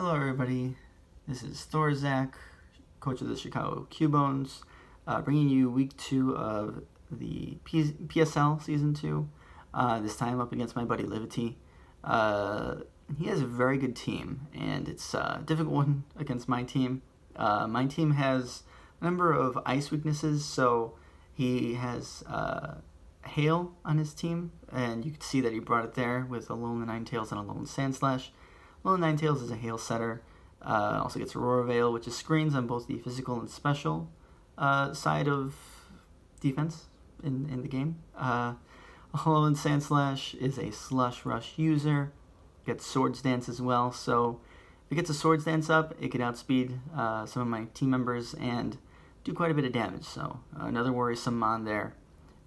Hello everybody, this is Thorzak, coach of the Chicago Cubones, bringing you week 2 of the PSL season 2, this time up against my buddy Livity. He has a very good team, and it's a difficult one against my team. My team has a number of ice weaknesses, so he has hail on his team, and you can see that he brought it there with a Lone Ninetales and a Lone Sandslash. Lone Ninetales is a hail setter. Also gets Aurora Veil, which is screens on both the physical and special side of defense in the game. Lone Sandslash is a Slush Rush user. Gets Swords Dance as well, so if it gets a Swords Dance up, it can outspeed some of my team members and do quite a bit of damage, so another worrisome mon there.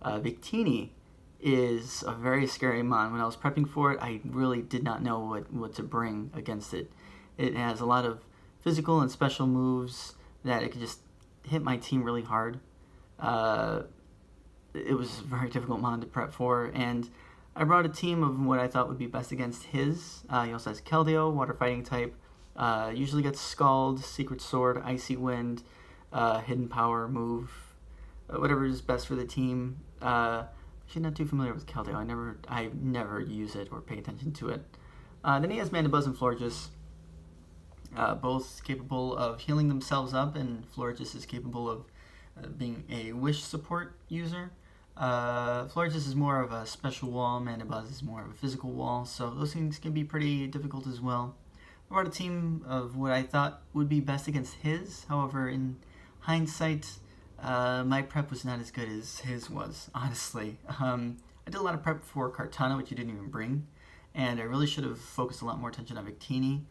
Victini is a very scary mon. When I was prepping for it, I really did not know what to bring against it. It has a lot of physical and special moves that it could just hit my team really hard. It was a very difficult mon to prep for, and I brought a team of what I thought would be best against his. He also has Keldeo, water fighting type. Usually gets Scald, Secret Sword, Icy Wind, Hidden Power move, whatever is best for the team. Actually, not too familiar with Keldeo. I never use it or pay attention to it. Then he has Mandibuzz and Florges, both capable of healing themselves up, and Florges is capable of being a Wish support user. Florges is more of a special wall, Mandibuzz is more of a physical wall, so those things can be pretty difficult as well. I brought a team of what I thought would be best against his. However, in hindsight, my prep was not as good as his was, honestly. I did a lot of prep for Kartana, which you didn't even bring, and I really should have focused a lot more attention on Victini.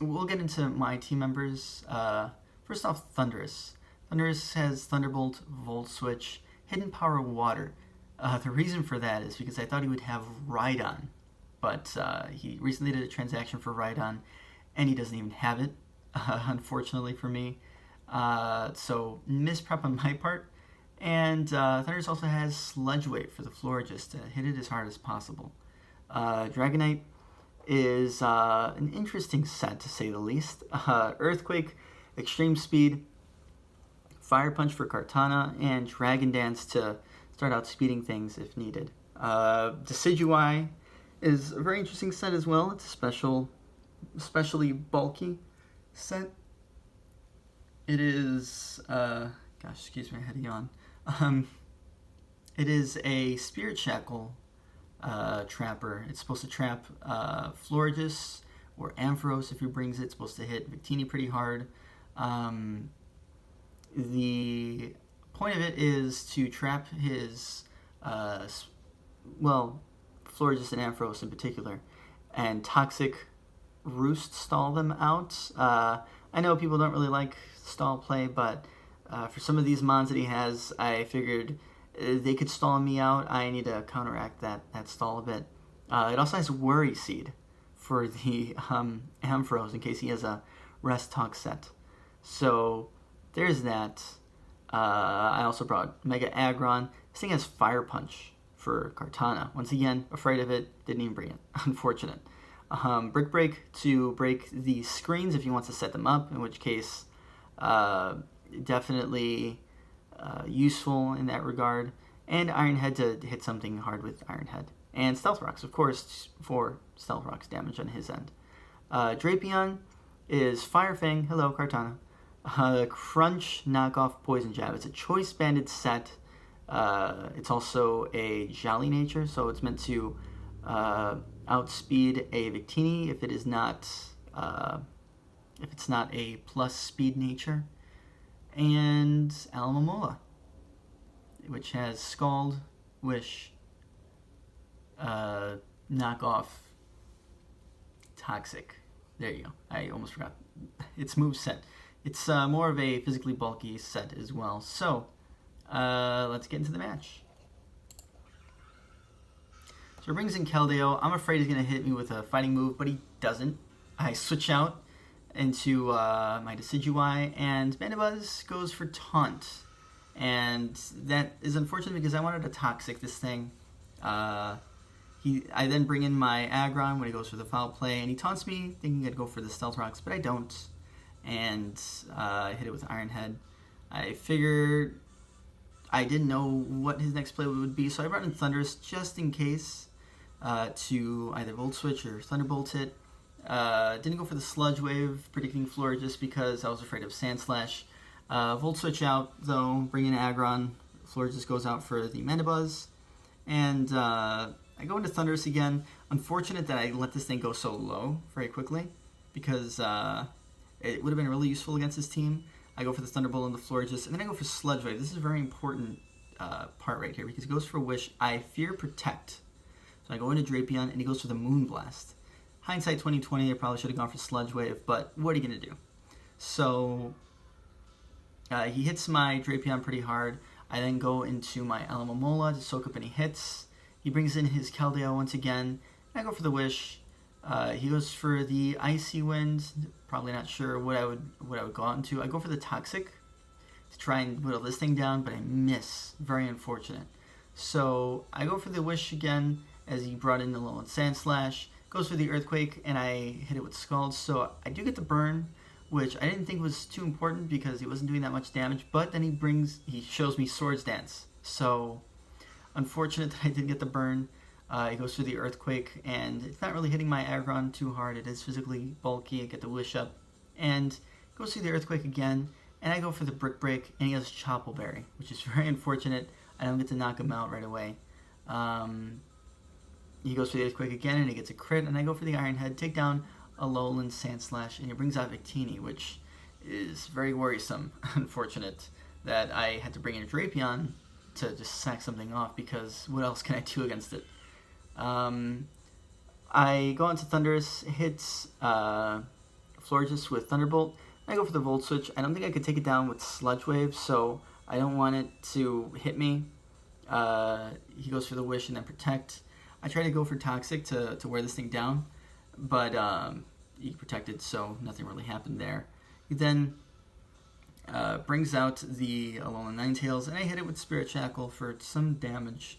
We'll get into my team members. First off, Thundurus. Thundurus has Thunderbolt, Volt Switch, Hidden Power Water. The reason for that is because I thought he would have Rhydon, but he recently did a transaction for Rhydon, and he doesn't even have it, unfortunately for me. So misprep on my part, and Thundurus also has Sludge Wave for the Florges to hit it as hard as possible. Dragonite is an interesting set, to say the least. Earthquake, Extreme Speed, Fire Punch for Kartana, and Dragon Dance to start out speeding things if needed. Decidueye is a very interesting set as well. It's a especially bulky set. It is, gosh, excuse me, I had a yawn. It is a Spirit Shackle trapper. It's supposed to trap Florges or Ampharos if he brings it. It's supposed to hit Victini pretty hard. The point of it is to trap his, Florges and Ampharos in particular, and Toxic Roost stall them out. I know people don't really like stall play, but for some of these mons that he has, I figured they could stall me out. I need to counteract that stall a bit. It also has Worry Seed for the Ampharos in case he has a Rest Talk set. So there's that. I also brought Mega Aggron. This thing has Fire Punch for Kartana. Once again, afraid of it, didn't even bring it. Unfortunate. Brick Break to break the screens if he wants to set them up, in which case definitely useful in that regard. And Iron Head to hit something hard with Iron Head. And Stealth Rocks, of course, for Stealth Rocks damage on his end. Drapion is Fire Fang. Hello, Kartana. Crunch knockoff Poison Jab. It's a choice banded set. It's also a Jolly nature, so it's meant to outspeed a Victini if it's not a plus speed nature. And Alamomola, which has Scald, Wish, knockoff, Toxic. There you go. I almost forgot. It's move set. It's more of a physically bulky set as well. So let's get into the match. So it brings in Keldeo. I'm afraid he's going to hit me with a fighting move, but he doesn't. I switch out into my Decidueye, and Mandibuzz goes for Taunt. And that is unfortunate because I wanted to Toxic this thing. I then bring in my Aggron when he goes for the foul play, and he taunts me, thinking I'd go for the Stealth Rocks, but I don't, and I hit it with Iron Head. I figured I didn't know what his next play would be, so I brought in Thunderous just in case to either Volt Switch or Thunderbolt it. Didn't go for the Sludge Wave, predicting Floor just because I was afraid of Sand Slash. Volt Switch out, though, bring in Aggron. Floor just goes out for the Mandibuzz. And I go into Thunderous again. Unfortunate that I let this thing go so low very quickly, because it would have been really useful against his team. I go for the Thunderbolt on the Florges, and then I go for Sludge Wave. This is a very important part right here, because he goes for Wish. I fear Protect. So I go into Drapion, and he goes for the Moonblast. Hindsight 2020, I probably should have gone for Sludge Wave, but what are you going to do? So he hits my Drapion pretty hard. I then go into my Alomomola to soak up any hits. He brings in his Keldeo once again. I go for the Wish. He goes for the Icy Wind. Probably not sure what I would go out into. I go for the Toxic to try and whittle this thing down, but I miss. Very unfortunate. So I go for the Wish again, as he brought in the Alolan Sand Slash. Goes for the Earthquake, and I hit it with Scald. So I do get the burn, which I didn't think was too important because he wasn't doing that much damage. But then he shows me Swords Dance. So unfortunate that I didn't get the burn. He goes for the Earthquake, and it's not really hitting my Aggron too hard. It is physically bulky. I get the Wish up, and goes through the Earthquake again, and I go for the Brick Break, and he has Choppleberry, which is very unfortunate. I don't get to knock him out right away. He goes for the Earthquake again, and he gets a crit, and I go for the Iron Head, take down Alolan Sand Slash, and he brings out Victini, which is very worrisome. Unfortunate that I had to bring in a Drapion to just sack something off, because what else can I do against it? I go into Thunderous, hits Florges with Thunderbolt. I go for the Volt Switch. I don't think I could take it down with Sludge Wave, so I don't want it to hit me. He goes for the Wish and then Protect. I try to go for Toxic to wear this thing down, but he protected, so nothing really happened there. He then brings out the Alolan Ninetales, and I hit it with Spirit Shackle for some damage.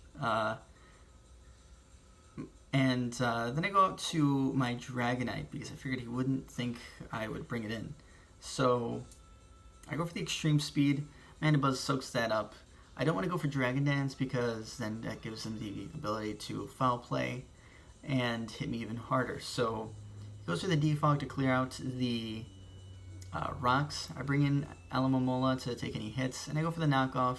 And then I go out to my Dragonite, because I figured he wouldn't think I would bring it in. So I go for the Extreme Speed. Mandibuzz soaks that up. I don't want to go for Dragon Dance, because then that gives him the ability to foul play and hit me even harder. So he goes for the Defog to clear out the rocks. I bring in Alomomola to take any hits, and I go for the Knockoff,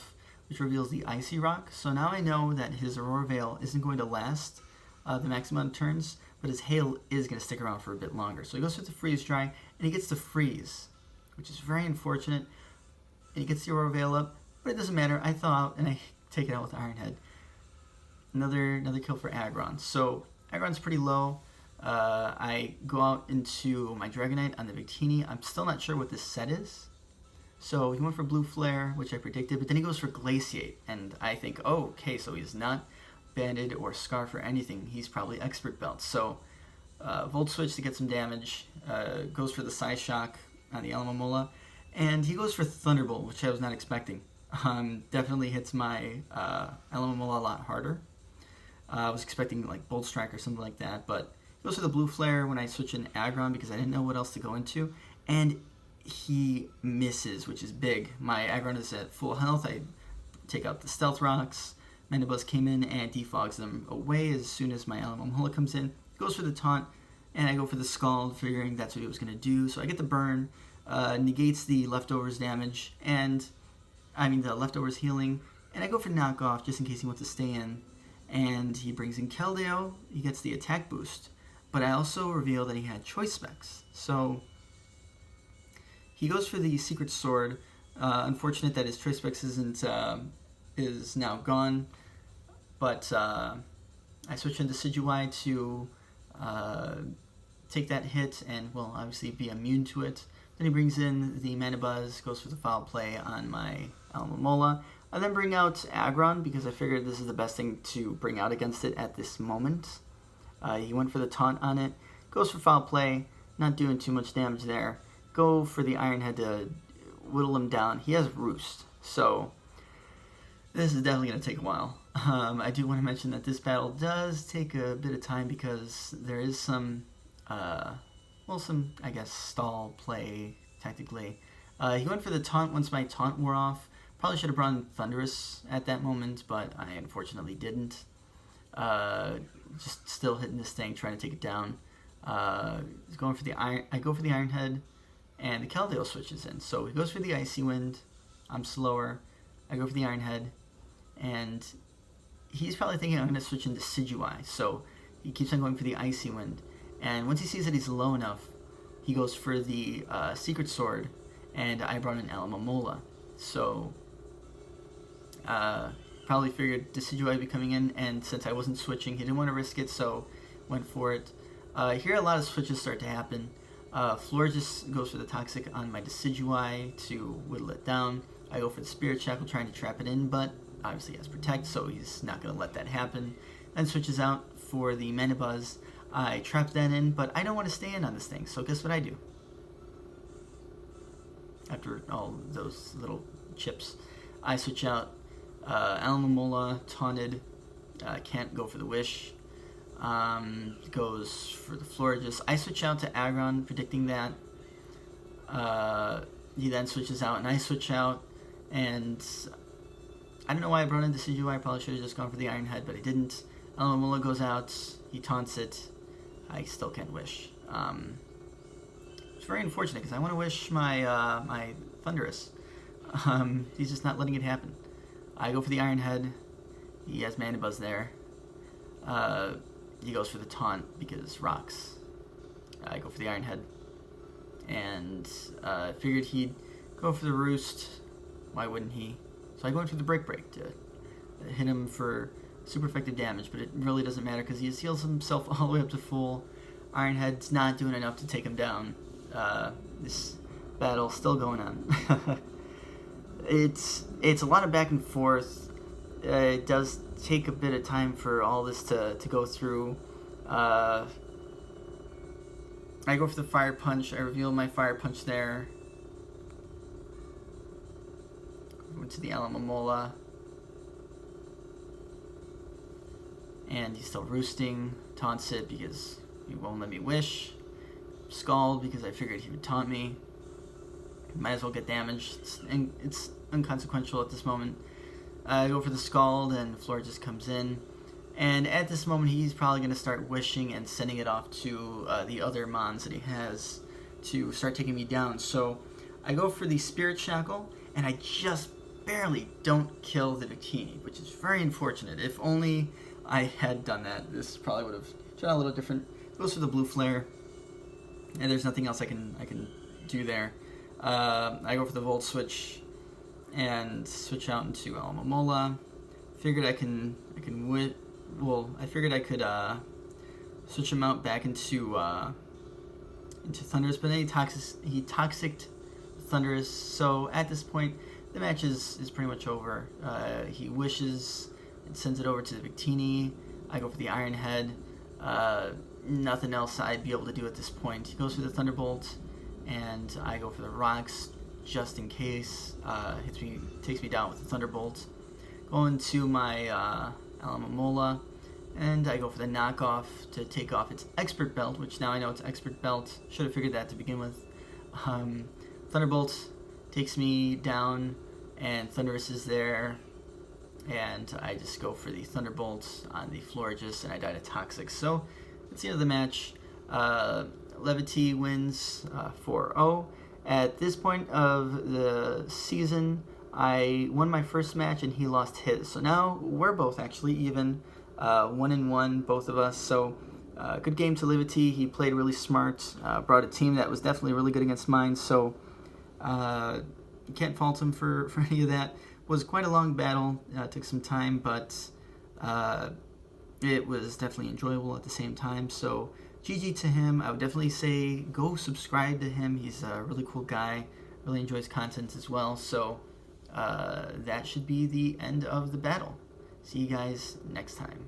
which reveals the Icy Rock. So now I know that his Aurora Veil isn't going to last the maximum amount of turns, but his Hail is going to stick around for a bit longer. So he goes for the Freeze Dry, and he gets the Freeze, which is very unfortunate. And he gets the Aurora Veil up, but it doesn't matter. I thaw out, and I take it out with Iron Head. Another kill for Aggron. So Aggron's pretty low. I go out into my Dragonite on the Victini. I'm still not sure what this set is. So he went for Blue Flare, which I predicted, but then he goes for Glaciate. And I think, oh, okay, so he's not Banded or Scarf or anything. He's probably Expert Belt. So Volt Switch to get some damage. Goes for the Psyshock on the Alomomola. And he goes for Thunderbolt, which I was not expecting. Definitely hits my Alomomola a lot harder. I was expecting like Bolt Strike or something like that, but he goes for the Blue Flare when I switch in Aggron, because I didn't know what else to go into, and he misses, which is big. My Aggron is at full health. I take out the Stealth Rocks. Mandibuzz came in and defogs them away as soon as my Alomomola comes in. He goes for the Taunt, and I go for the Scald, figuring that's what he was going to do. So I get the burn, negates the Leftovers damage, and the Leftovers healing, and I go for Knockoff just in case he wants to stay in. And he brings in Keldeo, he gets the attack boost, but I also reveal that he had Choice Specs. So he goes for the Secret Sword. Unfortunate that his Choice Specs is now gone, but I switch into Decidueye to take that hit and, well, obviously be immune to it. Then he brings in the Mandibuzz, goes for the foul play on my Alomomola. I then bring out Aggron, because I figured this is the best thing to bring out against it at this moment. He went for the taunt on it, goes for foul play, not doing too much damage there. Go for the Iron Head to whittle him down. He has Roost, so This is definitely going to take a while. I do want to mention that this battle does take a bit of time because there is some, I guess, stall play, technically. He went for the taunt once my taunt wore off. Probably should have brought in Thunderous at that moment, but I unfortunately didn't. Just still hitting this thing, trying to take it down. Going for the iron. I go for the Iron Head, and the Keldale switches in. So he goes for the Icy Wind. I'm slower. I go for the Iron Head, and he's probably thinking I'm going to switch into Decidueye. So he keeps on going for the Icy Wind. And once he sees that he's low enough, he goes for the Secret Sword, and I brought in Alamomola. So probably figured Decidueye would be coming in, and since I wasn't switching, he didn't want to risk it, so went for it. Here a lot of switches start to happen. Florges goes for the Toxic on my Decidueye to whittle it down. I go for the Spirit Shackle trying to trap it in, but obviously he has Protect, so he's not going to let that happen. Then switches out for the Manabuzz. I trap that in, but I don't want to stay in on this thing, so guess what I do? After all those little chips, I switch out Alamomola, taunted, can't go for the Wish. Goes for the Florges. I switch out to Aggron, predicting that. He then switches out, and I switch out, and I don't know why I brought in Decidueye. I probably should have just gone for the Iron Head, but I didn't. Alamomola goes out, he taunts it. I still can't Wish. It's very unfortunate because I want to Wish my my Thunderous. He's just not letting it happen. I go for the Iron Head. He has Manabuzz there. He goes for the taunt because rocks. I go for the Iron Head. And figured he'd go for the Roost. Why wouldn't he? So I go in for the Break to hit him for super effective damage, but it really doesn't matter because he heals himself all the way up to full. Iron Head's not doing enough to take him down. This battle's still going on. It's a lot of back and forth. It does take a bit of time for all this to go through. I go for the Fire Punch. I reveal my Fire Punch there. Went to the Alamomola. And he's still roosting. Taunts it because he won't let me Wish. Scald because I figured he would taunt me. Might as well get damaged. It's inconsequential at this moment. I go for the Scald, and the floor just comes in. And at this moment, he's probably going to start Wishing and sending it off to the other Mons that he has to start taking me down. So I go for the Spirit Shackle, and I just barely don't kill the Victini, which is very unfortunate. If only I had done that, this probably would have turned out a little different. It goes for the Blue Flare, and there's nothing else I can do there. I go for the Volt Switch and switch out into Alamomola. Figured I figured I could switch him out back into Thunderous, but then he toxiced Thunderous. So at this point, the match is pretty much over. He Wishes and sends it over to the Victini. I go for the Iron Head. Nothing else I'd be able to do at this point. He goes for the Thunderbolt, and I go for the Rocks just in case. Takes me down with the Thunderbolt. Go into my Alamomola, and I go for the knockoff to take off its Expert Belt, which now I know it's Expert Belt. Should have figured that to begin with. Thunderbolt takes me down, and Thunderous is there, and I just go for the Thunderbolt on the Florges, and I die to Toxic. So that's the end of the match. Levity wins 4-0. At this point of the season, I won my first match and he lost his. So now we're both actually even, 1-1, both of us. So good game to Levity. He played really smart, brought a team that was definitely really good against mine. So can't fault him for any of that. Was quite a long battle. Took some time, but it was definitely enjoyable at the same time. So GG to him. I would definitely say go subscribe to him. He's a really cool guy. Really enjoys content as well. So that should be the end of the battle. See you guys next time.